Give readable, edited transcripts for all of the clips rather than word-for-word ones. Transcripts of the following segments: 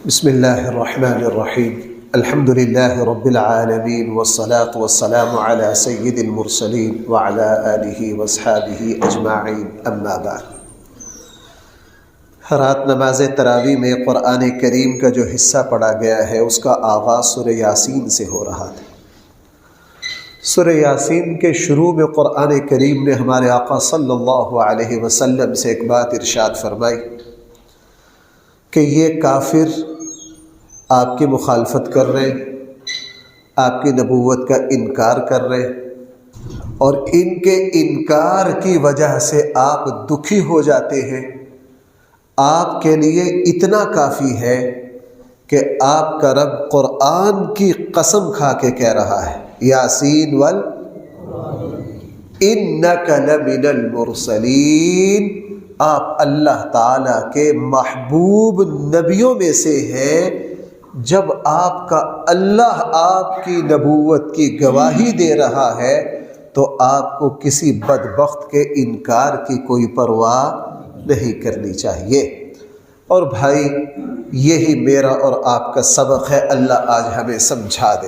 بسم اللہ الرحمن الرحیم الحمد للہ رب العالمین والصلاة والسلام علی سید المرسلین وعلی آلہ واصحابہ اجمعین اما بعد۔ رات نماز تراویح میں قرآن کریم کا جو حصہ پڑھا گیا ہے اس کا آغاز سورہ یاسین سے ہو رہا تھا۔ سورہ یاسین کے شروع میں قرآن کریم نے ہمارے آقا صلی اللہ علیہ وسلم سے ایک بات ارشاد فرمائی کہ یہ کافر آپ کی مخالفت کر رہے ہیں، آپ کی نبوت کا انکار کر رہے ہیں، اور ان کے انکار کی وجہ سے آپ دکھی ہو جاتے ہیں۔ آپ کے لیے اتنا کافی ہے کہ آپ کا رب قرآن کی قسم کھا کے کہہ رہا ہے، یاسین انک لمن المرسلین، آپ اللہ تعالیٰ کے محبوب نبیوں میں سے ہیں۔ جب آپ کا اللہ آپ کی نبوت کی گواہی دے رہا ہے تو آپ کو کسی بدبخت کے انکار کی کوئی پرواہ نہیں کرنی چاہیے۔ اور بھائی، یہی میرا اور آپ کا سبق ہے، اللہ آج ہمیں سمجھا دے۔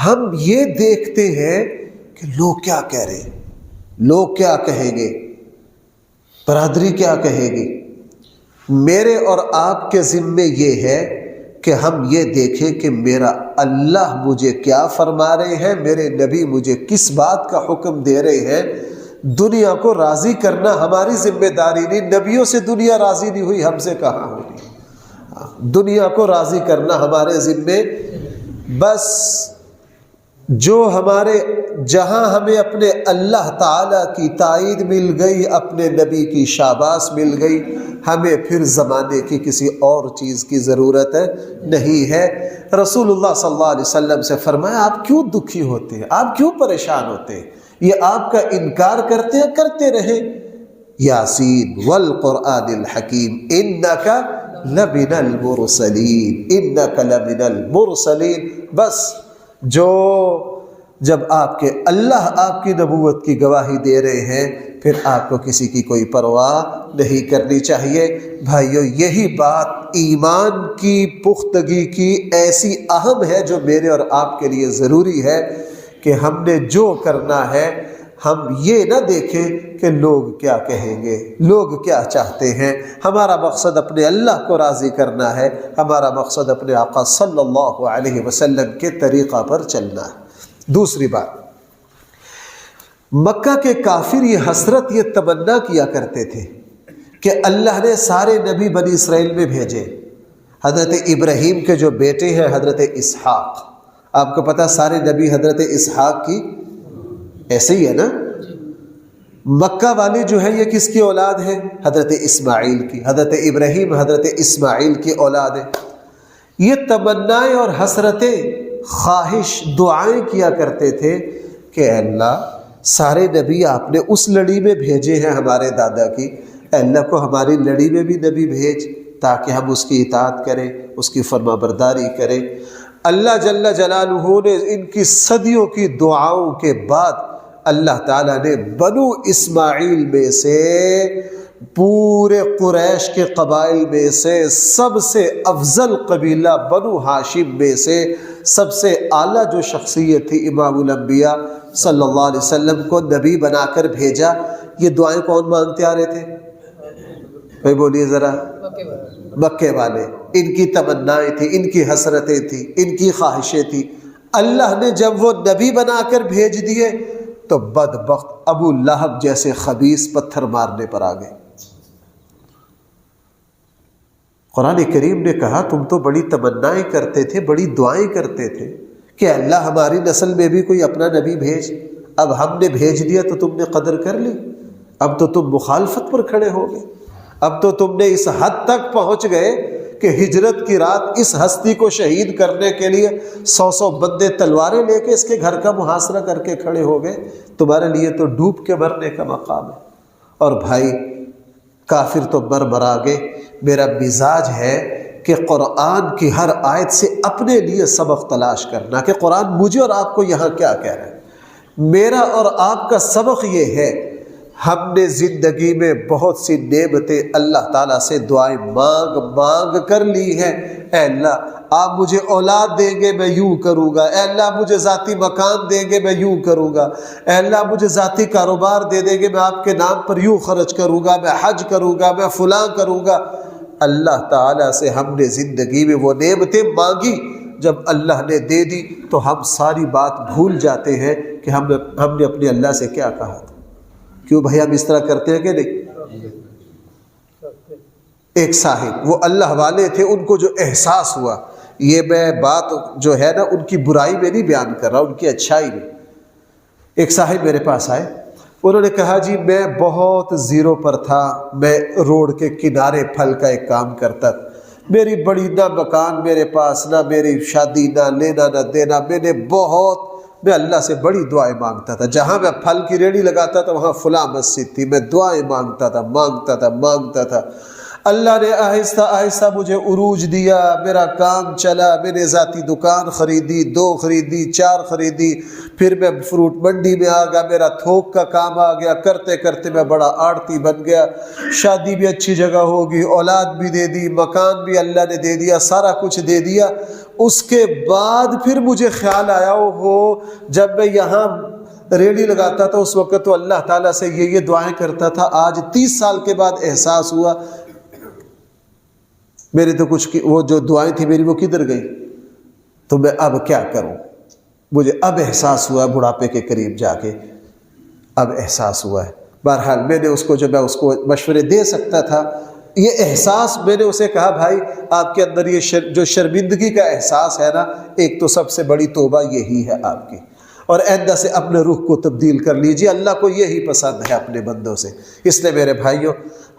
ہم یہ دیکھتے ہیں کہ لوگ کیا کہہ رہے ہیں، لوگ کیا کہیں گے، برادری کیا کہے گی۔ میرے اور آپ کے ذمے یہ ہے کہ ہم یہ دیکھیں کہ میرا اللہ مجھے کیا فرما رہے ہیں، میرے نبی مجھے کس بات کا حکم دے رہے ہیں۔ دنیا کو راضی کرنا ہماری ذمہ داری نہیں، نبیوں سے دنیا راضی نہیں ہوئی، ہم سے کہاں ہوئی۔ دنیا کو راضی کرنا ہمارے ذمے، بس جو ہمارے جہاں ہمیں اپنے اللہ تعالیٰ کی تائید مل گئی، اپنے نبی کی شاباش مل گئی، ہمیں پھر زمانے کی کسی اور چیز کی ضرورت نہیں ہے۔ رسول اللہ صلی اللہ علیہ وسلم سے فرمایا، آپ کیوں دکھی ہوتے ہیں، آپ کیوں پریشان ہوتے ہیں، یہ آپ کا انکار کرتے ہیں، کرتے رہے۔ یاسین والقرآن الحکیم انک لمن المرسلین، انک لمن المرسلین۔ بس جب آپ کے اللہ آپ کی نبوت کی گواہی دے رہے ہیں، پھر آپ کو کسی کی کوئی پرواہ نہیں کرنی چاہیے۔ بھائیو، یہی بات ایمان کی پختگی کی ایسی اہم ہے جو میرے اور آپ کے لیے ضروری ہے کہ ہم نے جو کرنا ہے ہم یہ نہ دیکھیں کہ لوگ کیا کہیں گے، لوگ کیا چاہتے ہیں۔ ہمارا مقصد اپنے اللہ کو راضی کرنا ہے، ہمارا مقصد اپنے آقا صلی اللہ علیہ وسلم کے طریقہ پر چلنا ہے۔ دوسری بات، مکہ کے کافر یہ حسرت، یہ تمنا کیا کرتے تھے کہ اللہ نے سارے نبی بنی اسرائیل میں بھیجے۔ حضرت ابراہیم کے جو بیٹے ہیں حضرت اسحاق، آپ کو پتہ سارے نبی حضرت اسحاق کی ایسے ہی ہے نا۔ مکہ والے جو ہے یہ کس کی اولاد ہے؟ حضرت اسماعیل کی۔ حضرت ابراہیم حضرت اسماعیل کی اولاد ہے۔ یہ تمنائیں اور حسرتیں، خواہش، دعائیں کیا کرتے تھے کہ اے اللہ، سارے نبی آپ نے اس لڑی میں بھیجے ہیں ہمارے دادا کی، اے اللہ کو ہماری لڑی میں بھی نبی بھیج تاکہ ہم اس کی اطاعت کریں، اس کی فرما برداری کریں۔ اللہ جل جلالہ نے ان کی صدیوں کی دعاؤں کے بعد اللہ تعالیٰ نے بنو اسماعیل میں سے، پورے قریش کے قبائل میں سے سب سے افضل قبیلہ بنو ہاشم میں سے سب سے اعلیٰ جو شخصیت تھی امام الانبیاء صلی اللہ علیہ وسلم کو نبی بنا کر بھیجا۔ یہ دعائیں کون مانگتے آ رہے تھے؟ بھائی بولیے ذرا، مکے والے۔ ان کی تمنائیں تھیں، ان کی حسرتیں تھیں، ان کی خواہشیں تھیں۔ اللہ نے جب وہ نبی بنا کر بھیج دیے تو بدبخت ابو لہب جیسے خبیث پتھر مارنے پر آ گئے۔ قرآن کریم نے کہا تم تو بڑی تمنائیں کرتے تھے، بڑی دعائیں کرتے تھے کہ اللہ ہماری نسل میں بھی کوئی اپنا نبی بھیج، اب ہم نے بھیج دیا تو تم نے قدر کر لی، اب تو تم مخالفت پر کھڑے ہو گئے، اب تو تم نے اس حد تک پہنچ گئے کہ ہجرت کی رات اس ہستی کو شہید کرنے کے لیے 100 بندے تلواریں لے کے اس کے گھر کا محاصرہ کر کے کھڑے ہو گئے۔ تمہارے لیے تو ڈوب کے مرنے کا مقام ہے۔ اور بھائی، کافر تو برا گئے۔ میرا مزاج ہے کہ قرآن کی ہر آیت سے اپنے لیے سبق تلاش کرنا کہ قرآن مجھے اور آپ کو یہاں کیا کہہ رہا ہے۔ میرا اور آپ کا سبق یہ ہے ہم نے زندگی میں بہت سی نعمتیں اللہ تعالیٰ سے دعائیں مانگ مانگ کر لی ہیں۔ اے اللہ آپ مجھے اولاد دیں گے میں یوں کروں گا، اے اللہ مجھے ذاتی مکان دیں گے میں یوں کروں گا، اے اللہ مجھے ذاتی کاروبار دے دیں گے میں آپ کے نام پر یوں خرچ کروں گا، میں حج کروں گا، میں فلاں کروں گا۔ اللہ تعالیٰ سے ہم نے زندگی میں وہ نعمتیں مانگی، جب اللہ نے دے دی تو ہم ساری بات بھول جاتے ہیں کہ ہم نے اپنے اللہ سے کیا کہا تھا۔ کیوں بھائی ہم اس طرح کرتے ہیں کہ نہیں؟ ایک صاحب وہ اللہ والے تھے، ان کو جو احساس ہوا، یہ میں بات جو ہے نا ان کی برائی میں نہیں بیان کر رہا، ان کی اچھائی میں۔ ایک صاحب میرے پاس آئے، انہوں نے کہا جی میں بہت زیرو پر تھا، میں روڈ کے کنارے پھل کا ایک کام کرتا تھا، میری بڑی نہ مکان میرے پاس، نہ میری شادی، نہ لینا نہ دینا، میں اللہ سے بڑی دعائیں مانگتا تھا، جہاں میں پھل کی ریڑھی لگاتا تھا وہاں فلاں مسجد تھی، میں دعائیں مانگتا تھا۔ اللہ نے آہستہ آہستہ مجھے عروج دیا، میرا کام چلا، میں نے ذاتی دکان خریدی، 2 خریدی، 4 خریدی، پھر میں فروٹ منڈی میں آ گیا، میرا تھوک کا کام آ گیا، کرتے کرتے میں بڑا آڑتی بن گیا، شادی بھی اچھی جگہ ہوگی، اولاد بھی دے دی، مکان بھی اللہ نے دے دیا، سارا کچھ دے دیا۔ اس کے بعد پھر مجھے خیال آیا جب میں یہاں ریڑھی لگاتا تھا اس وقت تو اللہ تعالیٰ سے یہ دعائیں کرتا تھا، آج 30 سال کے بعد احساس ہوا میرے تو کچھ وہ جو دعائیں تھی میری وہ کدھر گئی، تو میں اب کیا کروں؟ مجھے اب احساس ہوا بڑھاپے کے قریب جا کے، اب احساس ہوا ہے۔ بہرحال میں نے اس کو مشورے دے سکتا تھا، یہ احساس میں نے اسے کہا بھائی آپ کے اندر یہ جو شرمندگی کا احساس ہے نا، ایک تو سب سے بڑی توبہ یہی ہے آپ کی، اور آئندہ سے اپنے رخ کو تبدیل کر لیجیے، اللہ کو یہی پسند ہے اپنے بندوں سے۔ اس لیے میرے بھائیوں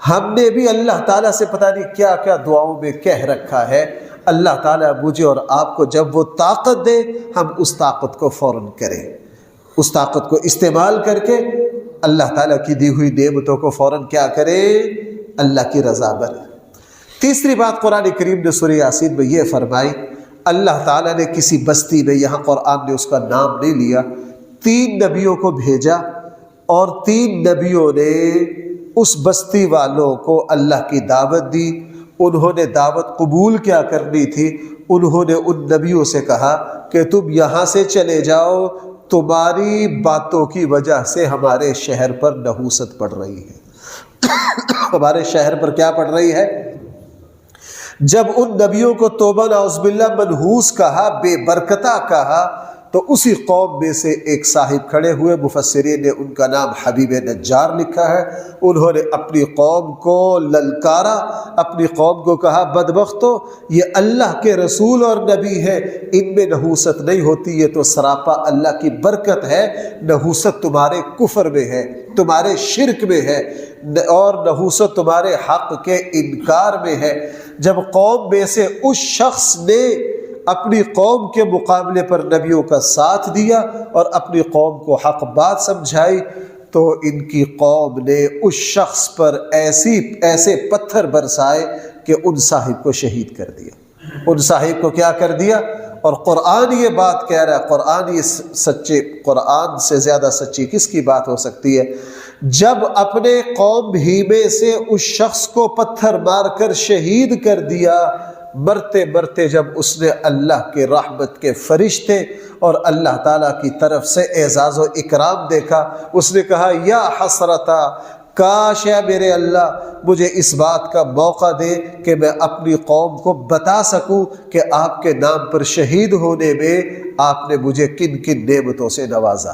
ہم نے بھی اللہ تعالیٰ سے پتہ نہیں کیا کیا دعاؤں میں کہہ رکھا ہے، اللہ تعالیٰ مجھے اور آپ کو جب وہ طاقت دے ہم اس طاقت کو فوراً کریں، اس طاقت کو استعمال کر کے اللہ تعالیٰ کی دی ہوئی نعمتوں کو فوراً کیا کریں، اللہ کی رضا بنے۔ تیسری بات قرآن کریم نے سورہ یاسین میں یہ فرمائی، اللہ تعالیٰ نے کسی بستی میں، یہاں قرآن نے اس کا نام نہیں لیا، 3 نبیوں کو بھیجا، اور 3 نبیوں نے اس بستی والوں کو اللہ کی دعوت دی۔ انہوں نے دعوت قبول کیا کرنی تھی، انہوں نے ان نبیوں سے کہا کہ تم یہاں سے چلے جاؤ، تمہاری باتوں کی وجہ سے ہمارے شہر پر نحوست پڑ رہی ہے۔ ہمارے شہر پر کیا پڑ رہی ہے؟ جب ان نبیوں کو توبہ نعوذ باللہ منحوس کہا، بے برکتہ کہا، تو اسی قوم میں سے ایک صاحب کھڑے ہوئے، مفسرین نے ان کا نام حبیب نجار لکھا ہے، انہوں نے اپنی قوم کو للکارا، اپنی قوم کو کہا بدبختو یہ اللہ کے رسول اور نبی ہے، ان میں نحوست نہیں ہوتی، یہ تو سراپا اللہ کی برکت ہے، نحوست تمہارے کفر میں ہے، تمہارے شرک میں ہے، اور نحوست تمہارے حق کے انکار میں ہے۔ جب قوم میں سے اس شخص نے اپنی قوم کے مقابلے پر نبیوں کا ساتھ دیا اور اپنی قوم کو حق بات سمجھائی، تو ان کی قوم نے اس شخص پر ایسے پتھر برسائے کہ ان صاحب کو شہید کر دیا، ان صاحب کو کیا کر دیا۔ اور قرآن یہ بات کہہ رہا ہے، قرآن یہ سچے، قرآن سے زیادہ سچی کس کی بات ہو سکتی ہے؟ جب اپنے قوم ہی میں سے اس شخص کو پتھر مار کر شہید کر دیا، مرتے مرتے جب اس نے اللہ کے رحمت کے فرشتے اور اللہ تعالیٰ کی طرف سے اعزاز و اکرام دیکھا، اس نے کہا یا حسرتا، کاش ہے میرے اللہ مجھے اس بات کا موقع دے کہ میں اپنی قوم کو بتا سکوں کہ آپ کے نام پر شہید ہونے میں آپ نے مجھے کن کن نعمتوں سے نوازا۔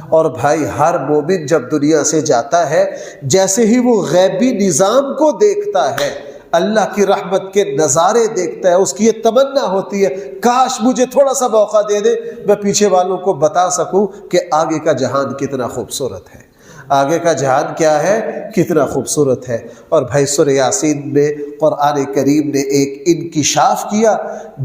اور بھائی ہر مومن جب دنیا سے جاتا ہے، جیسے ہی وہ غیبی نظام کو دیکھتا ہے، اللہ کی رحمت کے نظارے دیکھتا ہے، اس کی یہ تمنا ہوتی ہے کاش مجھے تھوڑا سا موقع دے دے، میں پیچھے والوں کو بتا سکوں کہ آگے کا جہان کتنا خوبصورت ہے، آگے کا جہان کیا ہے، کتنا خوبصورت ہے۔ اور بھائی سورہ یاسین میں قرآن کریم نے ایک انکشاف کیا۔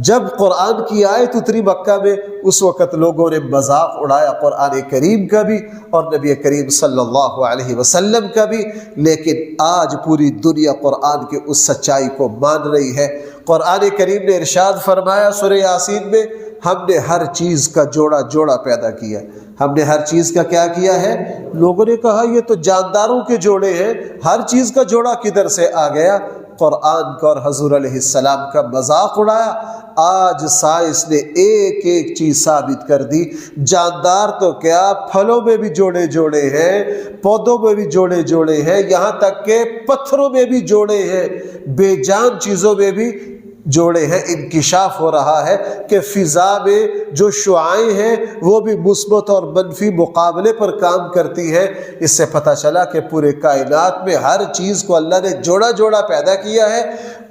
جب قرآن کی آیت اتری مکہ میں، اس وقت لوگوں نے مذاق اڑایا قرآن کریم کا بھی اور نبی کریم صلی اللہ علیہ وسلم کا بھی، لیکن آج پوری دنیا قرآن کی اس سچائی کو مان رہی ہے۔ قرآن کریم نے ارشاد فرمایا سورہ یاسین میں، ہم نے ہر چیز کا جوڑا جوڑا پیدا کیا، ہم نے ہر چیز کا کیا کیا ہے؟ لوگوں نے کہا یہ تو جانداروں کے جوڑے ہیں، ہر چیز کا جوڑا کدھر سے آ گیا؟ قرآن کا اور حضور علیہ السلام کا مذاق اڑایا۔ آج سائنس نے ایک ایک چیز ثابت کر دی، جاندار تو کیا، پھلوں میں بھی جوڑے جوڑے ہیں، پودوں میں بھی جوڑے جوڑے ہیں، یہاں تک کہ پتھروں میں بھی جوڑے ہیں، بے جان چیزوں میں بھی جوڑے ہیں۔ انکشاف ہو رہا ہے کہ فضا میں جو شعاعیں ہیں وہ بھی مثبت اور منفی مقابلے پر کام کرتی ہیں۔ اس سے پتہ چلا کہ پورے کائنات میں ہر چیز کو اللہ نے جوڑا جوڑا پیدا کیا ہے۔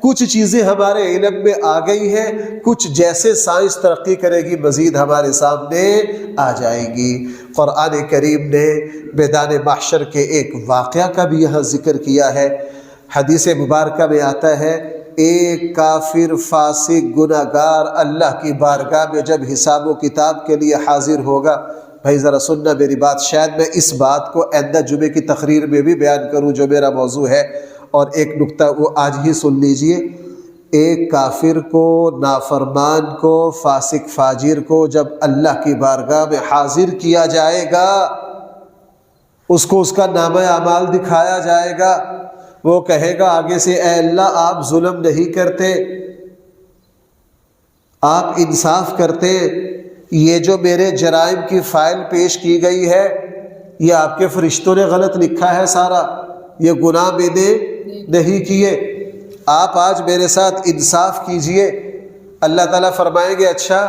کچھ چیزیں ہمارے علم میں آ گئی ہیں، کچھ جیسے سائنس ترقی کرے گی مزید ہمارے سامنے آ جائے گی۔ قرآن کریم نے میدان محشر کے ایک واقعہ کا بھی یہاں ذکر کیا ہے۔ حدیث مبارکہ میں آتا ہے ایک کافر فاسق گناہگار اللہ کی بارگاہ میں جب حساب و کتاب کے لیے حاضر ہوگا، بھائی ذرا سننا میری بات، شاید میں اس بات کو آئندہ جمعے کی تقریر میں بھی بیان کروں جو میرا موضوع ہے، اور ایک نکتہ وہ آج ہی سن لیجئے۔ ایک کافر کو، نافرمان کو، فاسق فاجر کو جب اللہ کی بارگاہ میں حاضر کیا جائے گا، اس کو اس کا نامہ اعمال دکھایا جائے گا، وہ کہے گا آگے سے اے اللہ آپ ظلم نہیں کرتے، آپ انصاف کرتے، یہ جو میرے جرائم کی فائل پیش کی گئی ہے یہ آپ کے فرشتوں نے غلط لکھا ہے سارا، یہ گناہ میں نے نہیں کیے، آپ آج میرے ساتھ انصاف کیجئے۔ اللہ تعالیٰ فرمائیں گے اچھا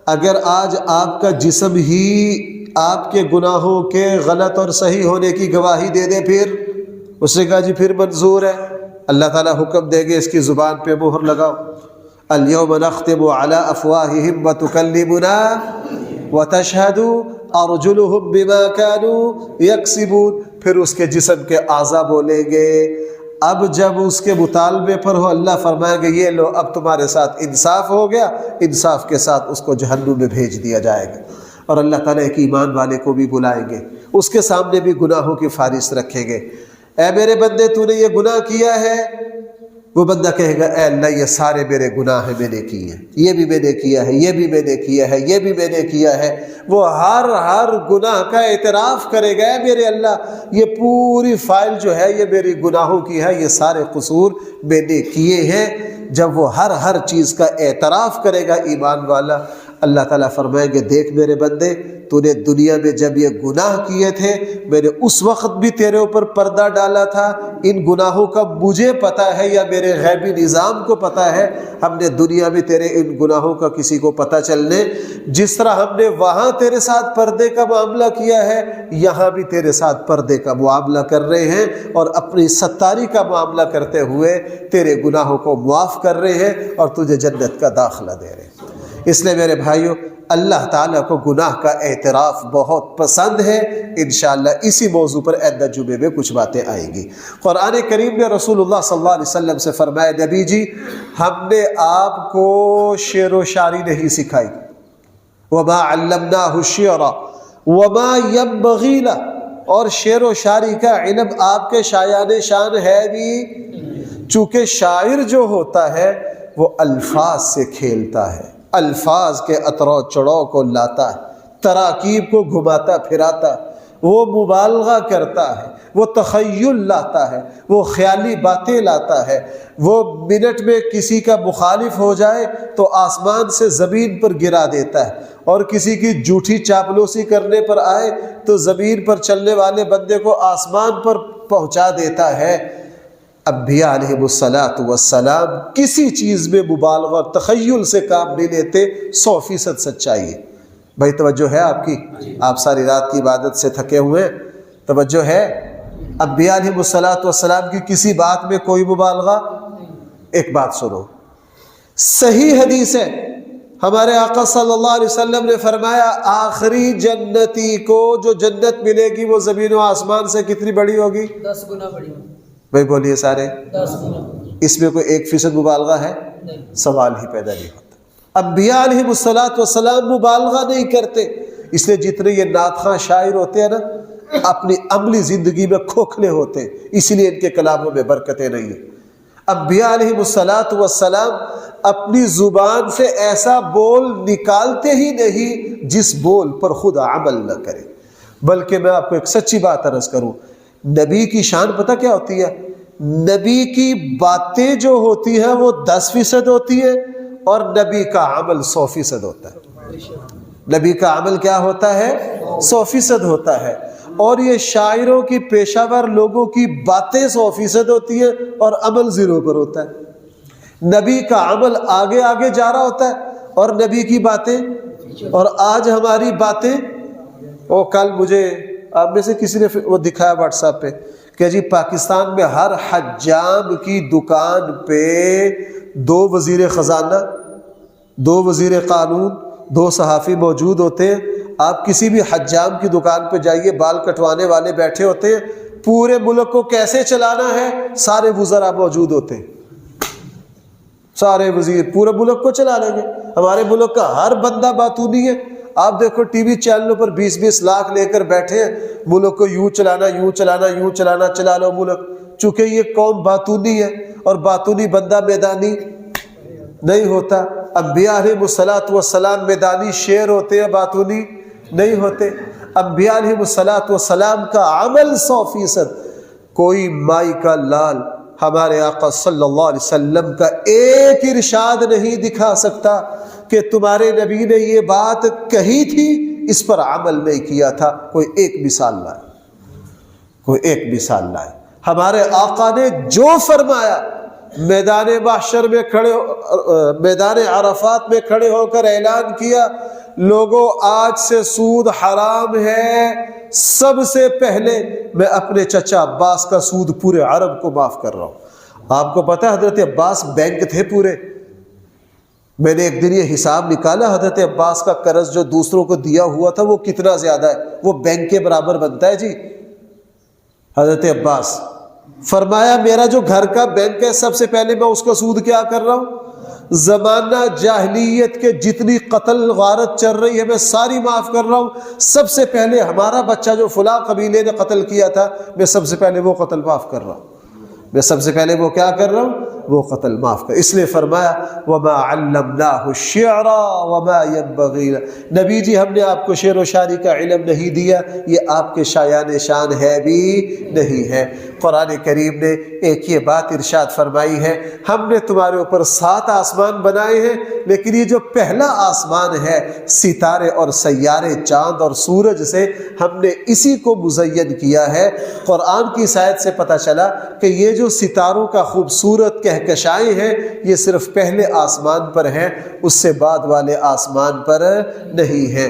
اگر آج آپ کا جسم ہی آپ کے گناہوں کے غلط اور صحیح ہونے کی گواہی دے دے، پھر اس نے کہا جی پھر منظور ہے۔ اللہ تعالیٰ حکم دیں گے اس کی زبان پہ مہر لگاؤ، اليوم نختم على افواہہم وتکلمنا وتشہد ارجلہم بما كانوا یکسبون، پھر اس کے جسم کے اعضاء بولیں گے۔ اب جب اس کے مطالبے پر ہو اللہ فرمائیں گے یہ لو اب تمہارے ساتھ انصاف ہو گیا، انصاف کے ساتھ اس کو جہنم میں بھیج دیا جائے گا۔ اور اللہ تعالیٰ ایک ایمان والے کو بھی بلائیں گے، اس کے سامنے بھی گناہوں کی فہرست رکھیں گے، اے میرے بندے تو نے یہ گناہ کیا ہے، وہ بندہ کہے گا اے اللہ یہ سارے میرے گناہ ہیں، میں نے کیے ہیں، یہ بھی میں نے کیا ہے، یہ بھی میں نے کیا ہے، یہ بھی میں نے کیا ہے۔ وہ ہر گناہ کا اعتراف کرے گا، اے میرے اللہ یہ پوری فائل جو ہے یہ میری گناہوں کی ہے، یہ سارے قصور میں نے کیے ہیں۔ جب وہ ہر چیز کا اعتراف کرے گا ایمان والا، اللہ تعالیٰ فرمائیں گے دیکھ میرے بندے تو نے دنیا میں جب یہ گناہ کیے تھے میں نے اس وقت بھی تیرے اوپر پردہ ڈالا تھا، ان گناہوں کا مجھے پتہ ہے یا میرے غیبی نظام کو پتہ ہے، ہم نے دنیا میں تیرے ان گناہوں کا کسی کو پتہ چلنے، جس طرح ہم نے وہاں تیرے ساتھ پردے کا معاملہ کیا ہے یہاں بھی تیرے ساتھ پردے کا معاملہ کر رہے ہیں، اور اپنی ستاری کا معاملہ کرتے ہوئے تیرے گناہوں کو معاف کر رہے ہیں اور تجھے جنت کا داخلہ دے رہے ہیں۔ اس لیے میرے بھائیوں اللہ تعالیٰ کو گناہ کا اعتراف بہت پسند ہے۔ انشاءاللہ اسی موضوع پر آئندہ جمعے میں کچھ باتیں آئیں گی۔ قرآن کریم نے رسول اللہ صلی اللہ علیہ وسلم سے فرمایا نبی جی ہم نے آپ کو شعر و شاعری نہیں سکھائی، وما علمناہ الشعر وما ينبغی لہ، اور شعر و شاعری کا علم آپ کے شایان شان ہے بھی، چونکہ شاعر جو ہوتا ہے وہ الفاظ سے کھیلتا ہے، الفاظ کے اطراء چڑاؤ کو لاتا ہے، تراکیب کو گھماتا پھراتا ہے، وہ مبالغہ کرتا ہے، وہ تخیل لاتا ہے، وہ خیالی باتیں لاتا ہے، وہ منٹ میں کسی کا مخالف ہو جائے تو آسمان سے زمین پر گرا دیتا ہے، اور کسی کی جھوٹی چاپلوسی کرنے پر آئے تو زمین پر چلنے والے بندے کو آسمان پر پہنچا دیتا ہے۔ انبیاء علیہ السلام کسی چیز میں مبالغہ اور تخیل سے کام نہیں لیتے، 100% سچائی ہے۔ بھائی توجہ ہے آپ کی؟ آپ ساری رات کی عبادت سے تھکے ہوئے، توجہ ہے؟ انبیاء علیہ السلام کی کسی بات میں کوئی مبالغہ؟ ایک بات سنو، صحیح حدیث ہے، ہمارے آقا صلی اللہ علیہ وسلم نے فرمایا آخری جنتی کو جو جنت ملے گی وہ زمین و آسمان سے کتنی بڑی ہوگی؟ 10 گنا بڑی ہوگی۔ بھائی بولیے سارے، 10 گنا۔ اس میں کوئی 1% مبالغہ ہے؟ سوال ہی پیدا نہیں ہوتا۔ انبیاء علیہ السلام مبالغہ نہیں کرتے، اس لیے جتنے یہ نعت خواں شاعر ہوتے ہیں نا اپنی عملی زندگی میں کھوکھلے ہوتے ہیں، اسی لیے ان کے کلاموں میں برکتیں نہیں ہیں۔ انبیاء علیہ السلام اپنی زبان سے ایسا بول نکالتے ہی نہیں جس بول پر خود عمل نہ کرے۔ بلکہ میں آپ کو ایک سچی بات عرض کروں، نبی کی شان پتہ کیا ہوتی ہے؟ نبی کی باتیں جو ہوتی ہیں وہ 10% ہوتی ہے اور نبی کا عمل 100% ہوتا ہے۔ نبی کا عمل کیا ہوتا ہے؟ 100% ہوتا ہے۔ اور یہ شاعروں کی پیشہ ور لوگوں کی باتیں 100% ہوتی ہیں اور عمل 0 پر ہوتا ہے۔ نبی کا عمل آگے آگے جا رہا ہوتا ہے اور نبی کی باتیں، اور آج ہماری باتیں، وہ کل مجھے آپ میں سے کسی نے وہ دکھایا واٹس ایپ پہ کہ جی پاکستان میں ہر حجام کی دکان پہ 2 وزیر خزانہ، 2 وزیر قانون، 2 صحافی موجود ہوتے ہیں۔ آپ کسی بھی حجام کی دکان پہ جائیے، بال کٹوانے والے بیٹھے ہوتے ہیں، پورے ملک کو کیسے چلانا ہے سارے وزراء موجود ہوتے ہیں، سارے وزیر پورے ملک کو چلا لیں گے۔ ہمارے ملک کا ہر بندہ باتونی ہے۔ آپ دیکھو ٹی وی چینلوں پر 20-20 لاکھ لے کر بیٹھے ہیں، ملک کو یوں چلانا، یوں چلانا، یوں چلانا، چلا لو ملک۔ چونکہ یہ قوم باتونی ہے اور باتونی بندہ میدانی نہیں ہوتا۔ انبیاء علیہ السلام میدانی شیر ہوتے ہیں، باتونی نہیں ہوتے۔ انبیاء علیہ السلام کا عمل 100%۔ کوئی مائی کا لال ہمارے آقا صلی اللہ علیہ وسلم کا ایک ارشاد نہیں دکھا سکتا کہ تمہارے نبی نے یہ بات کہی تھی اس پر عمل نہیں کیا تھا۔ کوئی ایک مثال لائے، کوئی ایک مثال لائے۔ ہمارے آقا نے جو فرمایا، میدان محشر میں کھڑے، میدان عرفات میں کھڑے ہو کر اعلان کیا، لوگوں آج سے سود حرام ہے، سب سے پہلے میں اپنے چچا عباس کا سود پورے عرب کو معاف کر رہا ہوں۔ آپ کو پتہ ہے حضرت عباس بینک تھے پورے۔ میں نے ایک دن یہ حساب نکالا، حضرت عباس کا قرض جو دوسروں کو دیا ہوا تھا وہ کتنا زیادہ ہے، وہ بینک کے برابر بنتا ہے جی۔ حضرت عباس فرمایا میرا جو گھر کا بینک ہے سب سے پہلے میں اس کا سود کیا کر رہا ہوں، زمانہ جاہلیت کے جتنی قتل غارت چل رہی ہے میں ساری معاف کر رہا ہوں۔ سب سے پہلے ہمارا بچہ جو فلاں قبیلے نے قتل کیا تھا میں سب سے پہلے وہ قتل معاف کر رہا ہوں، میں سب سے پہلے وہ کیا کر رہا ہوں، وہ قتل معاف کر۔ اس لیے فرمایا وما علمناہ الشعر وما ينبغي له، نبی جی ہم نے آپ کو شعر و شاعری کا علم نہیں دیا، یہ آپ کے شایان شان ہے بھی نہیں ہے۔ قرآن کریم نے ایک یہ بات ارشاد فرمائی ہے، ہم نے تمہارے اوپر 7 آسمان بنائے ہیں، لیکن یہ جو پہلا آسمان ہے ستارے اور سیارے، چاند اور سورج سے ہم نے اسی کو مزین کیا ہے۔ قرآن کی آیت سے پتہ چلا کہ یہ جو ستاروں کا خوبصورت کہکشائیں ہیں یہ صرف پہلے آسمان پر ہیں، اس سے بعد والے آسمان پر نہیں ہیں۔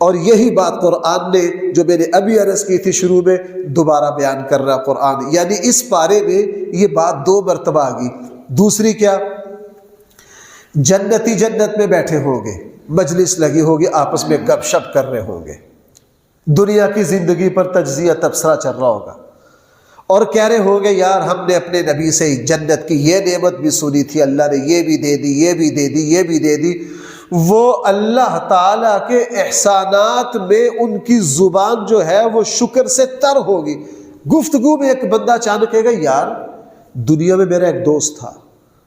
اور یہی بات قرآن نے جو میں نے ابھی عرض کی تھی شروع میں دوبارہ بیان کر رہا قرآن، یعنی اس پارے میں یہ بات 2 مرتبہ آ گئی۔ دوسری کیا، جنتی جنت میں بیٹھے ہوں گے، مجلس لگی ہوگی، آپس میں گپ شپ کر رہے ہوں گے، دنیا کی زندگی پر تجزیہ تبصرہ چل رہا ہوگا، اور کہہ رہے ہوں گے یار ہم نے اپنے نبی سے جنت کی یہ نعمت بھی سنی تھی، اللہ نے یہ بھی دے دی، یہ بھی دے دی، یہ بھی دے دی۔ وہ اللہ تعالیٰ کے احسانات میں ان کی زبان جو ہے وہ شکر سے تر ہوگی۔ گفتگو میں ایک بندہ اچانک کہے گا یار دنیا میں میرا ایک دوست تھا،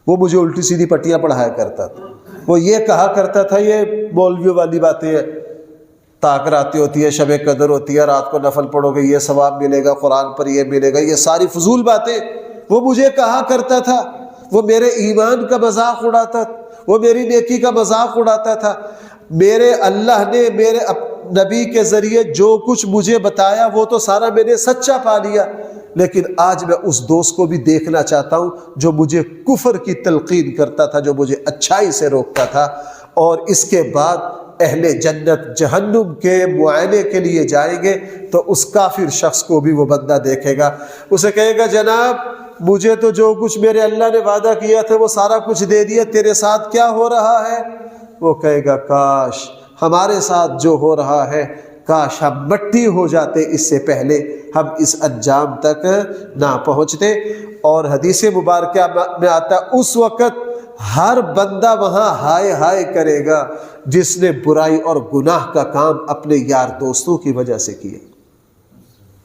وہ مجھے الٹی سیدھی پٹیاں پڑھایا کرتا تھا، وہ یہ کہا کرتا تھا، یہ مولویوں والی باتیں ہیں، تاک راتیں ہوتی ہے، شب قدر ہوتی ہے، رات کو نفل پڑھو گے یہ ثواب ملے گا، قرآن پر یہ ملے گا، یہ ساری فضول باتیں وہ مجھے کہا کرتا تھا، وہ میرے ایمان کا مذاق اڑاتا تھا، وہ میری نیکی کا مذاق اڑاتا تھا۔ میرے اللہ نے میرے نبی کے ذریعے جو کچھ مجھے بتایا وہ تو سارا میں نے سچا پا لیا، لیکن آج میں اس دوست کو بھی دیکھنا چاہتا ہوں جو مجھے کفر کی تلقین کرتا تھا، جو مجھے اچھائی سے روکتا تھا۔ اور اس کے بعد اہل جنت جہنم کے معائنے کے لیے جائیں گے تو اس کافر شخص کو بھی وہ بندہ دیکھے گا، اسے کہے گا جناب مجھے تو جو کچھ میرے اللہ نے وعدہ کیا تھا وہ سارا کچھ دے دیا، تیرے ساتھ کیا ہو رہا ہے؟ وہ کہے گا کاش ہمارے ساتھ جو ہو رہا ہے کاش ہم مٹی ہو جاتے اس سے پہلے ہم اس انجام تک نہ پہنچتے۔ اور حدیث مبارکہ میں آتا اس وقت ہر بندہ وہاں ہائے ہائے کرے گا جس نے برائی اور گناہ کا کام اپنے یار دوستوں کی وجہ سے کیا۔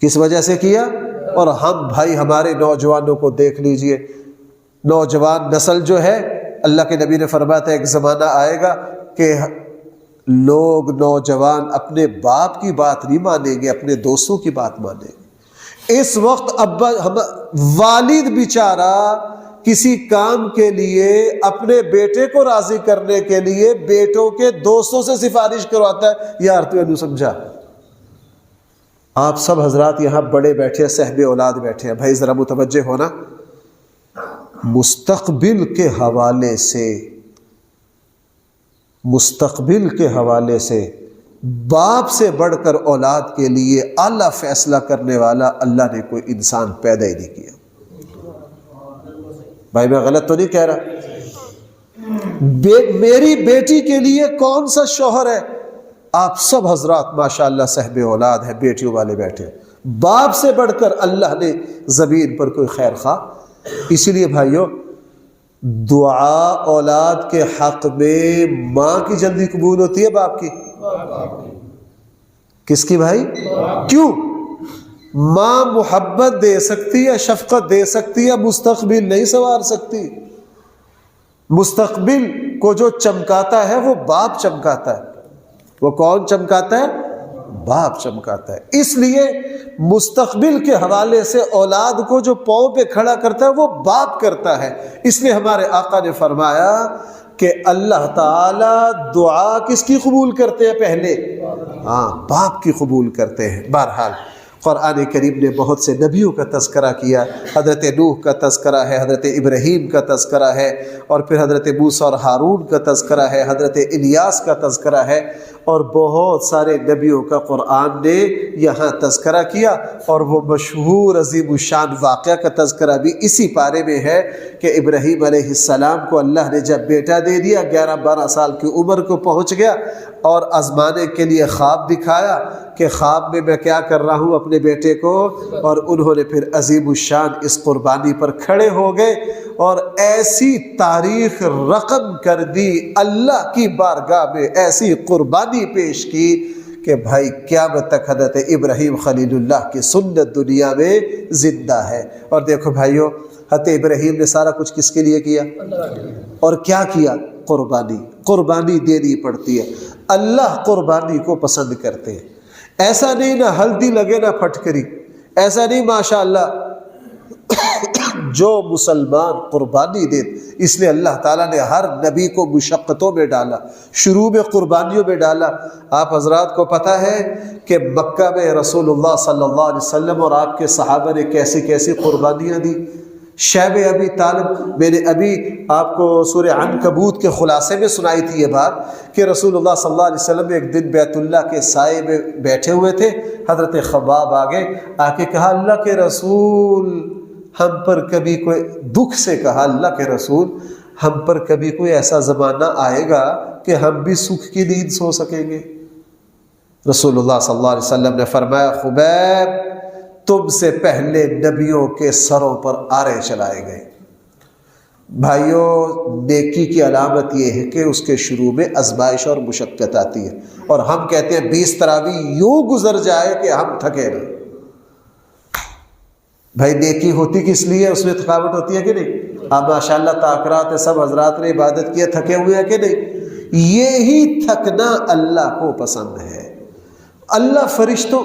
کس وجہ سے کیا؟ اور ہم بھائی ہمارے نوجوانوں کو دیکھ لیجئے، نوجوان نسل جو ہے اللہ کے نبی نے فرمایا تھا ایک زمانہ آئے گا کہ لوگ نوجوان اپنے باپ کی بات نہیں مانیں گے، اپنے دوستوں کی بات مانیں گے۔ اس وقت والد بیچارہ کسی کام کے لیے اپنے بیٹے کو راضی کرنے کے لیے بیٹوں کے دوستوں سے سفارش کرواتا ہے، یار تو یہ سمجھا۔ آپ سب حضرات یہاں بڑے بیٹھے ہیں، صاحب اولاد بیٹھے ہیں، بھائی ذرا متوجہ ہونا، مستقبل کے حوالے سے باپ سے بڑھ کر اولاد کے لیے اعلیٰ فیصلہ کرنے والا اللہ نے کوئی انسان پیدا ہی نہیں کیا۔ بھائی میں غلط تو نہیں کہہ رہا؟ میری بیٹی کے لیے کون سا شوہر ہے؟ آپ سب حضرات ماشاءاللہ صاحب اولاد ہیں، بیٹیوں والے بیٹھے، باپ سے بڑھ کر اللہ نے زمین پر کوئی خیر خواہ۔ اسی لیے بھائیوں، دعا اولاد کے حق میں ماں کی جلدی قبول ہوتی ہے باپ کی؟ کس کی بھائی؟ کیوں؟ ماں محبت دے سکتی ہے، شفقت دے سکتی ہے، مستقبل نہیں سنوار سکتی۔ مستقبل کو جو چمکاتا ہے وہ باپ چمکاتا ہے۔ وہ کون چمکاتا ہے؟ باپ چمکاتا ہے۔ اس لیے مستقبل کے حوالے سے اولاد کو جو پاؤں پہ کھڑا کرتا ہے وہ باپ کرتا ہے۔ اس لیے ہمارے آقا نے فرمایا کہ اللہ تعالی دعا کس کی قبول کرتے ہیں؟ پہلے باپ کی قبول کرتے ہیں۔ بہرحال قرآن کریم نے بہت سے نبیوں کا تذکرہ کیا، حضرت نوح کا تذکرہ ہے، حضرت ابراہیم کا تذکرہ ہے، اور پھر حضرت موسیٰ اور ہارون کا تذکرہ ہے، حضرت الیاس کا تذکرہ ہے، اور بہت سارے نبیوں کا قرآن نے یہاں تذکرہ کیا۔ اور وہ مشہور عظیم الشان واقعہ کا تذکرہ بھی اسی پارے میں ہے کہ ابراہیم علیہ السلام کو اللہ نے جب بیٹا دے دیا، 11-12 سال کی عمر کو پہنچ گیا، اور آزمانے کے لیے خواب دکھایا کہ خواب میں کیا کر رہا ہوں اپنے بیٹے کو، اور انہوں نے پھر عظیم الشان اس قربانی پر کھڑے ہو گئے اور ایسی تاریخ رقم کر دی، اللہ کی بارگاہ میں ایسی قربانی پیش کی کہ بھائی قیامت تک حضرت ابراہیم خلیل اللہ کی سنت دنیا میں زندہ ہے۔ اور دیکھو بھائیو، حضرت ابراہیم نے سارا کچھ کس کے لیے کیا؟ اور کیا کیا؟ قربانی دینی پڑتی ہے۔ اللہ قربانی کو پسند کرتے ہیں۔ ایسا نہیں نہ ہلدی لگے نہ پھٹکری، ایسا نہیں ماشاءاللہ جو مسلمان قربانی دے۔ اس لیے اللہ تعالیٰ نے ہر نبی کو مشقتوں میں ڈالا، شروع میں قربانیوں میں ڈالا۔ آپ حضرات کو پتہ ہے کہ مکہ میں رسول اللہ صلی اللہ علیہ وسلم اور آپ کے صحابہ نے کیسی کیسی قربانیاں دی۔ شیب ابی طالب، میں نے ابھی آپ کو سورہ عنکبوت کے خلاصے میں سنائی تھی یہ بات کہ رسول اللہ صلی اللہ علیہ وسلم ایک دن بیت اللہ کے سائے میں بیٹھے ہوئے تھے، حضرت خباب آگے آ کے کہا اللہ کے رسول ہم پر کبھی کوئی دکھ سے کہا اللہ کے رسول ہم پر کبھی کوئی ایسا زمانہ آئے گا کہ ہم بھی سکھ کی نیند سو سکیں گے؟ رسول اللہ صلی اللہ علیہ وسلم نے فرمایا خبیب تم سے پہلے نبیوں کے سروں پر آرے چلائے گئے۔ بھائیوں، نیکی کی علامت یہ ہے کہ اس کے شروع میں آزمائش اور مشقت آتی ہے، اور ہم کہتے ہیں 20 تراویح یوں گزر جائے کہ ہم تھکے نہ۔ بھائی نیکی ہوتی کس لیے؟ اس میں تھکاوٹ ہوتی ہے کہ نہیں؟ اب ماشاءاللہ تاکرات سب حضرات نے عبادت کی، تھکے ہوئے ہیں کہ نہیں؟ یہی تھکنا اللہ کو پسند ہے۔ اللہ فرشتوں،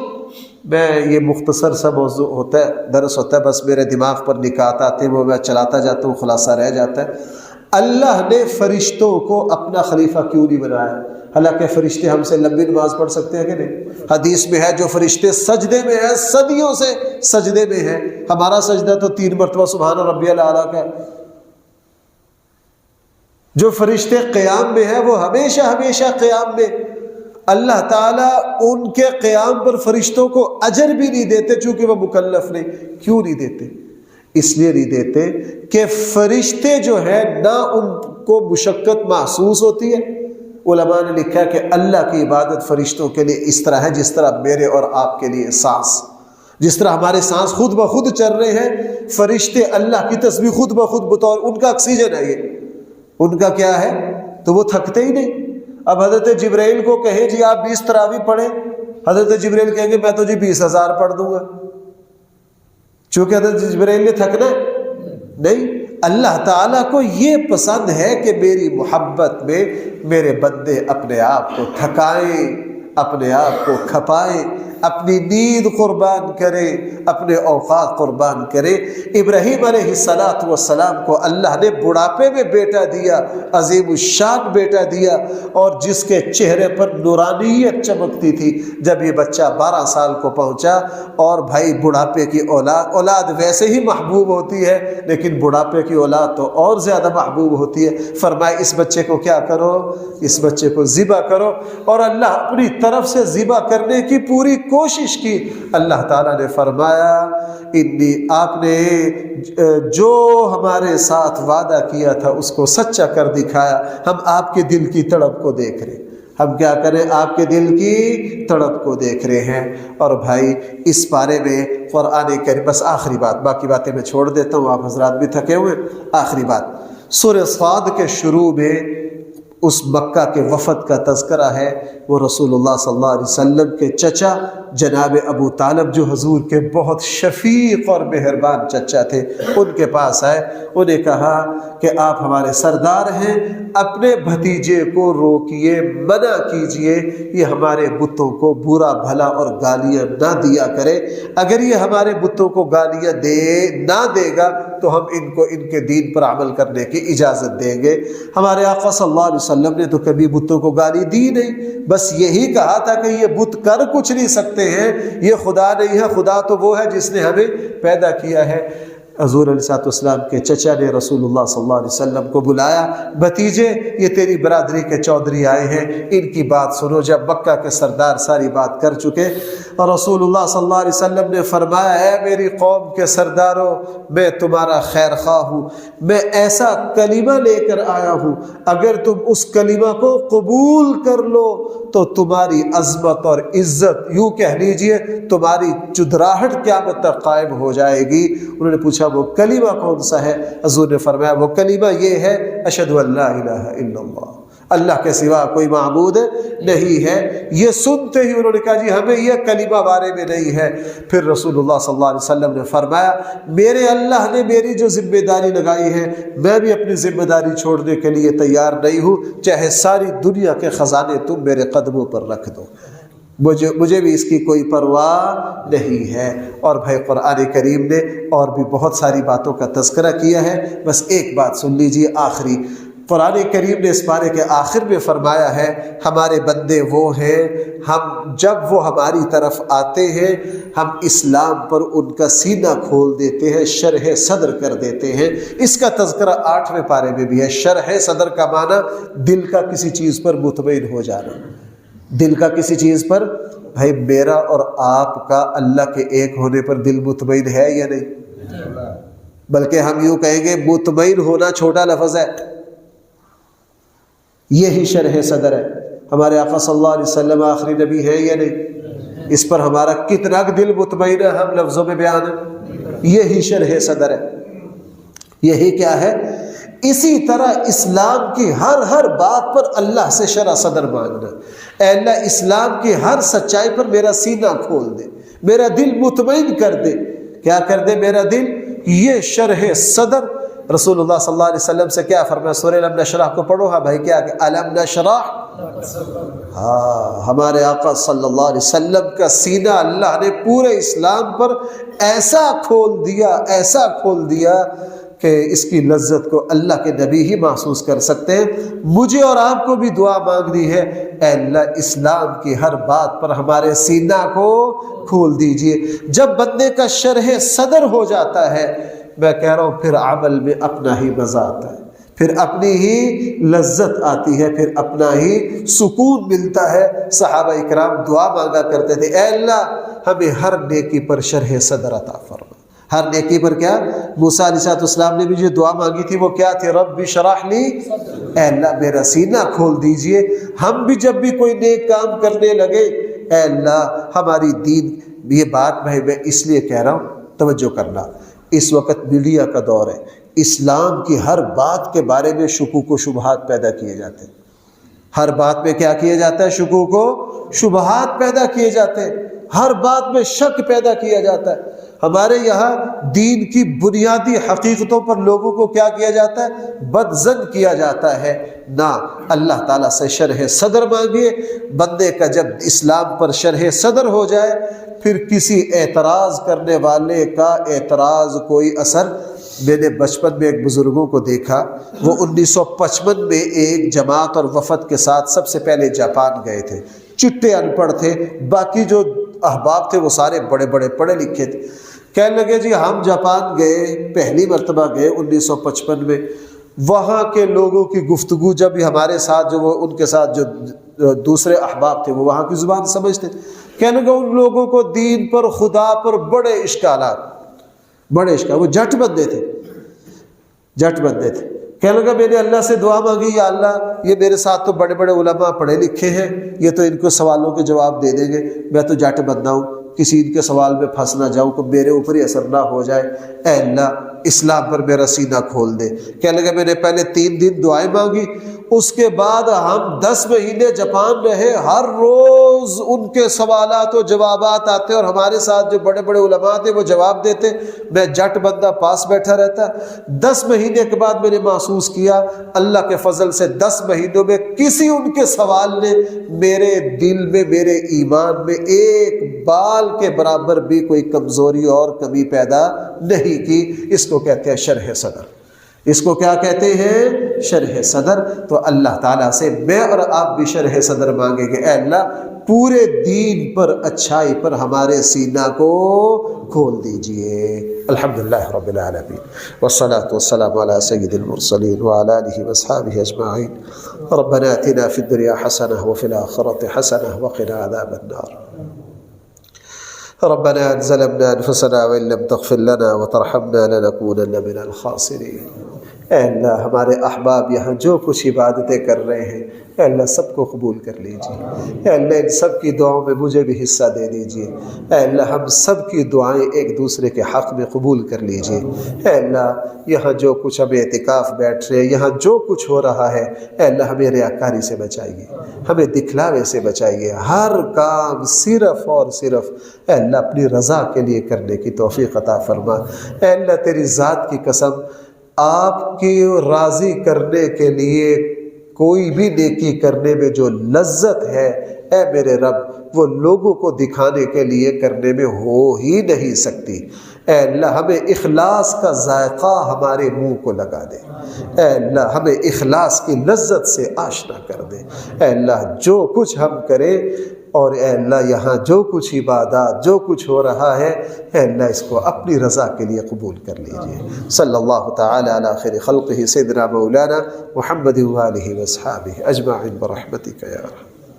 میں یہ مختصر سا موضوع ہوتا ہے، درس ہوتا ہے، بس میرے دماغ پر نکات آتے ہیں وہ میں چلاتا جاتا ہوں، خلاصہ رہ جاتا ہے۔ اللہ نے فرشتوں کو اپنا خلیفہ کیوں نہیں بنایا؟ حالانکہ فرشتے ہم سے لمبی نماز پڑھ سکتے ہیں کہ نہیں؟ حدیث میں ہے جو فرشتے سجدے میں ہیں، صدیوں سے سجدے میں ہیں، ہمارا سجدہ تو 3 مرتبہ سبحان ربی الاعلیٰ کا ہے۔ جو فرشتے قیام میں ہیں وہ ہمیشہ ہمیشہ قیام میں۔ اللہ تعالیٰ ان کے قیام پر فرشتوں کو اجر بھی نہیں دیتے چونکہ وہ مکلف نہیں۔ کیوں نہیں دیتے؟ اس لیے نہیں دیتے کہ فرشتے جو ہیں نہ ان کو مشقت محسوس ہوتی ہے۔ علماء نے لکھا کہ اللہ کی عبادت فرشتوں کے لیے اس طرح ہے جس طرح میرے اور آپ کے لیے سانس، جس طرح ہمارے سانس خود بخود چل رہے ہیں، فرشتے اللہ کی تسبیح خود بخود بطور ان کا آکسیجن ہے، یہ ان کا کیا ہے، تو وہ تھکتے ہی نہیں۔ اب حضرت جبرائیل کو کہیں جی آپ 20 تراویح پڑھیں، حضرت جبرائیل کہیں گے میں تو جی 20,000 پڑھ دوں گا، چونکہ حضرت جبرائیل نے تھکنا نہیں۔ اللہ تعالیٰ کو یہ پسند ہے کہ میری محبت میں میرے بندے اپنے آپ کو تھکائیں، اپنے آپ کو کھپائیں، اپنی نیند قربان کرے، اپنے اوقات قربان کرے۔ ابراہیم علیہ السلام کو اللہ نے بڑھاپے میں بیٹا دیا، عظیم الشان بیٹا دیا، اور جس کے چہرے پر نورانیت چمکتی تھی۔ جب یہ بچہ 12 سال کو پہنچا، اور بھائی بڑھاپے کی اولاد ویسے ہی محبوب ہوتی ہے، لیکن بڑھاپے کی اولاد تو اور زیادہ محبوب ہوتی ہے، فرمایا اس بچے کو کیا کرو، اس بچے کو ذبح کرو، اور اللہ اپنی طرف سے ذبح کرنے کی پوری کوشش کی۔ اللہ تعالیٰ نے فرمایا آپ نے جو ہمارے ساتھ وعدہ کیا تھا اس کو سچا کر دکھایا، ہم آپ کے دل کی تڑپ کو دیکھ رہے ہیں، ہم کیا کریں، آپ کے دل کی تڑپ کو دیکھ رہے ہیں۔ اور بھائی اس بارے میں قرآن کریم، بس آخری بات، باقی باتیں میں چھوڑ دیتا ہوں، آپ حضرات بھی تھکے ہوئے، آخری بات، سورہ صاد کے شروع میں اس مکہ کے وفد کا تذکرہ ہے۔ وہ رسول اللہ صلی اللہ علیہ وسلم کے چچا جناب ابو طالب، جو حضور کے بہت شفیق اور مہربان چچا تھے، ان کے پاس آئے، انہیں کہا کہ آپ ہمارے سردار ہیں، اپنے بھتیجے کو روکیے، منع کیجئے، یہ ہمارے بتوں کو برا بھلا اور گالیاں نہ دیا کرے، اگر یہ ہمارے بتوں کو گالیاں نہ دے گا تو ہم ان کو ان کے دین پر عمل کرنے کی اجازت دیں گے۔ ہمارے آقا صلی اللہ علیہ وسلم نے تو کبھی بتوں کو گالی دی نہیں، بس یہی کہا تھا کہ یہ بت کر کچھ نہیں سکتے ہیں، یہ خدا نہیں ہے، خدا تو وہ ہے جس نے ہمیں پیدا کیا ہے۔ حضور علیہ السلام کے چچا نے رسول اللہ صلی اللہ علیہ وسلم کو بلایا، بھتیجے یہ تیری برادری کے چودھری آئے ہیں، ان کی بات سنو۔ جب مکہ کے سردار ساری بات کر چکے، اور رسول اللہ صلی اللہ علیہ وسلم نے فرمایا، اے میری قوم کے سرداروں، میں تمہارا خیر خواہ ہوں، میں ایسا کلمہ لے کر آیا ہوں، اگر تم اس کلمہ کو قبول کر لو تو تمہاری عظمت اور عزت، یوں کہہ لیجئے تمہاری چدراہٹ قیامت تک قائم ہو جائے گی۔ انہوں نے پوچھا وہ کلمہ کون سا ہے؟ حضور نے فرمایا وہ کلمہ یہ ہے، اشہد ان لا الہ الا اللہ، اللہ کے سوا کوئی معبود نہیں ہے۔ یہ سنتے ہی انہوں نے کہا جی ہمیں یہ کلمہ بارے میں نہیں ہے۔ پھر رسول اللہ صلی اللہ علیہ وسلم نے فرمایا میرے اللہ نے میری جو ذمہ داری لگائی ہے، میں بھی اپنی ذمہ داری چھوڑنے کے لیے تیار نہیں ہوں، چاہے ساری دنیا کے خزانے تم میرے قدموں پر رکھ دو، مجھے بھی اس کی کوئی پرواہ نہیں ہے۔ اور بھائی قرآن کریم نے اور بھی بہت ساری باتوں کا تذکرہ کیا ہے، بس ایک بات سن لیجیے آخری۔ قرآن کریم نے اس بارے کے آخر میں فرمایا ہے ہمارے بندے وہ ہیں، ہم جب وہ ہماری طرف آتے ہیں ہم اسلام پر ان کا سینہ کھول دیتے ہیں، شرح صدر کر دیتے ہیں۔ اس کا تذکرہ 8ویں پارے میں بھی ہے۔ شرح صدر کا معنی دل کا کسی چیز پر مطمئن ہو جانا، دل کا کسی چیز پر۔ بھائی میرا اور آپ کا اللہ کے ایک ہونے پر دل مطمئن ہے یا نہیں؟ بلکہ ہم یوں کہیں گے مطمئن ہونا چھوٹا لفظ ہے، یہی شرح صدر ہے۔ ہمارے آقا صلی اللہ علیہ وسلم آخری نبی ہے یا نہیں؟ اس پر ہمارا کتنا دل مطمئن ہے ہم لفظوں میں بیان ہے، یہی شرح صدر ہے۔ یہی کیا ہے؟ اسی طرح اسلام کی ہر بات پر اللہ سے شرح صدر مانگنا، اے اللہ اسلام کی ہر سچائی پر میرا سینہ کھول دے، میرا دل مطمئن کر دے۔ کیا کر دے میرا دل؟ یہ شرح صدر۔ رسول اللہ صلی اللہ علیہ وسلم سے کیا فرمایا؟ سورہ الم نشرح کو پڑھو، ہاں بھائی کیا کہ الم نشرح، ہاں ہمارے آقا صلی اللہ علیہ وسلم کا سینہ اللہ نے پورے اسلام پر ایسا کھول دیا، ایسا کھول دیا کہ اس کی لذت کو اللہ کے نبی ہی محسوس کر سکتے ہیں۔ مجھے اور آپ کو بھی دعا مانگنی ہے، اے اللہ اسلام کی ہر بات پر ہمارے سینہ کو کھول دیجئے۔ جب بندے کا شرح صدر ہو جاتا ہے، میں کہہ رہا ہوں پھر عمل میں اپنا ہی مزہ آتا ہے، پھر اپنی ہی لذت آتی ہے، پھر اپنا ہی سکون ملتا ہے۔ صحابہ اکرام دعا مانگا کرتے تھے، اے اللہ ہمیں ہر نیکی پر شرح صدر عطا فرما۔ ہر نیکی پر کیا؟ موسیٰ علیہ السلام نے بھی جو دعا مانگی تھی وہ کیا تھی؟ رب اشرح لی، اے اللہ میرا سینہ کھول دیجئے۔ ہم بھی جب بھی کوئی نیک کام کرنے لگے، اے اللہ ہماری دین، یہ بات میں اس لیے کہہ رہا ہوں توجہ کرنا، اس وقت میڈیا کا دور ہے، اسلام کی ہر بات کے بارے میں شکوک و شبہات پیدا کیے جاتے ہیں۔ ہر بات میں کیا کیا جاتا ہے؟ شکوک و شبہات پیدا کیے جاتے ہیں، ہر بات میں شک پیدا کیا جاتا ہے۔ ہمارے یہاں دین کی بنیادی حقیقتوں پر لوگوں کو کیا کیا جاتا ہے؟ بدظن کیا جاتا ہے۔ نہ، اللہ تعالیٰ سے شرح صدر مانگیے۔ بندے کا جب اسلام پر شرح صدر ہو جائے پھر کسی اعتراض کرنے والے کا اعتراض کوئی اثر۔ میں نے بچپن میں ایک بزرگوں کو دیکھا، وہ 1955 میں ایک جماعت اور وفد کے ساتھ سب سے پہلے جاپان گئے تھے۔ چٹے ان پڑھ تھے، باقی جو احباب تھے وہ سارے بڑے بڑے پڑھے لکھے تھے۔ کہنے لگے جی ہم جاپان گئے، پہلی مرتبہ گئے 1955 میں۔ وہاں کے لوگوں کی گفتگو جب ہمارے ساتھ جو وہ ان کے ساتھ جو دوسرے احباب تھے وہ وہاں کی زبان سمجھتے، کہنے لگے ان لوگوں کو دین پر، خدا پر بڑے اشکالات، وہ جٹ بندے تھے، کہنے لگا میں نے اللہ سے دعا مانگی، یا اللہ یہ میرے ساتھ تو بڑے بڑے علماء پڑھے لکھے ہیں، یہ تو ان کو سوالوں کے جواب دے دیں گے، میں تو جٹ بندہ ہوں، کسی ان کے سوال میں پھنس نہ جاؤں کہ میرے اوپر ہی اثر نہ ہو جائے، اے اللہ اسلام پر میرا سینہ کھول دے۔ کہنے لگا میں نے پہلے 3 دن دعائیں مانگی، اس کے بعد ہم 10 مہینے جاپان رہے، ہر روز ان کے سوالات و جوابات آتے اور ہمارے ساتھ جو بڑے بڑے علماء تھے وہ جواب دیتے، میں جٹ بندہ پاس بیٹھا رہتا۔ 10 مہینے کے بعد میں نے محسوس کیا اللہ کے فضل سے 10 مہینوں میں کسی ان کے سوال نے میرے دل میں، میرے ایمان میں ایک بال کے برابر بھی کوئی کمزوری اور کمی پیدا نہیں کی۔ اس کو کہتے ہیں شرح صدر، اس کو کیا کہتے ہیں؟ شرح صدر۔ تو اللہ تعالیٰ سے میں اور آپ بھی شرح صدر مانگیں گے، اے اللہ پورے دین پر، اچھائی پر ہمارے سینہ کو کھول دیجئے۔ الحمدللہ رب العالمین، والصلاة والسلام علی سید المرسلین وعلی آلہ واصحابہ اجمعین۔ ربنا آتنا فی الدنیا حسنہ وفی الآخرۃ حسنہ وقنا عذاب النار۔ ربنا ظلمنا انفسنا وان لم تغفر لنا وترحمنا لنكونن من الخاسرین۔ اے اللہ ہمارے احباب یہاں جو کچھ عبادتیں کر رہے ہیں اے اللہ سب کو قبول کر لیجیے، اے اللہ ان سب کی دعاؤں میں مجھے بھی حصہ دے دیجیے، اے اللہ ہم سب کی دعائیں ایک دوسرے کے حق میں قبول کر لیجیے۔ اے اللہ یہاں جو کچھ ہم اعتکاف بیٹھ رہے ہیں، یہاں جو کچھ ہو رہا ہے اے اللہ ہمیں ریاکاری سے بچائیے، ہمیں دکھلاوے سے بچائیے، ہر کام صرف اور صرف اے اللہ اپنی رضا کے لیے کرنے کی توفیق عطا فرما۔ اے اللہ تیری ذات کی قسم، آپ کی راضی کرنے کے لیے کوئی بھی نیکی کرنے میں جو لذت ہے اے میرے رب وہ لوگوں کو دکھانے کے لیے کرنے میں ہو ہی نہیں سکتی۔ اے اللہ ہمیں اخلاص کا ذائقہ ہمارے منہ کو لگا دے، اے اللہ ہمیں اخلاص کی لذت سے آشنا کر دے۔ اے اللہ جو کچھ ہم کریں اور اے اللہ یہاں جو کچھ عبادات جو کچھ ہو رہا ہے اے اللہ اس کو اپنی رضا کے لیے قبول کر لیجیے۔ صلی اللہ تعالی علی خیر خلقہ سیدنا مولانا محمد وآلہ وصحابہ اجمعین برحمتک یا رحمن۔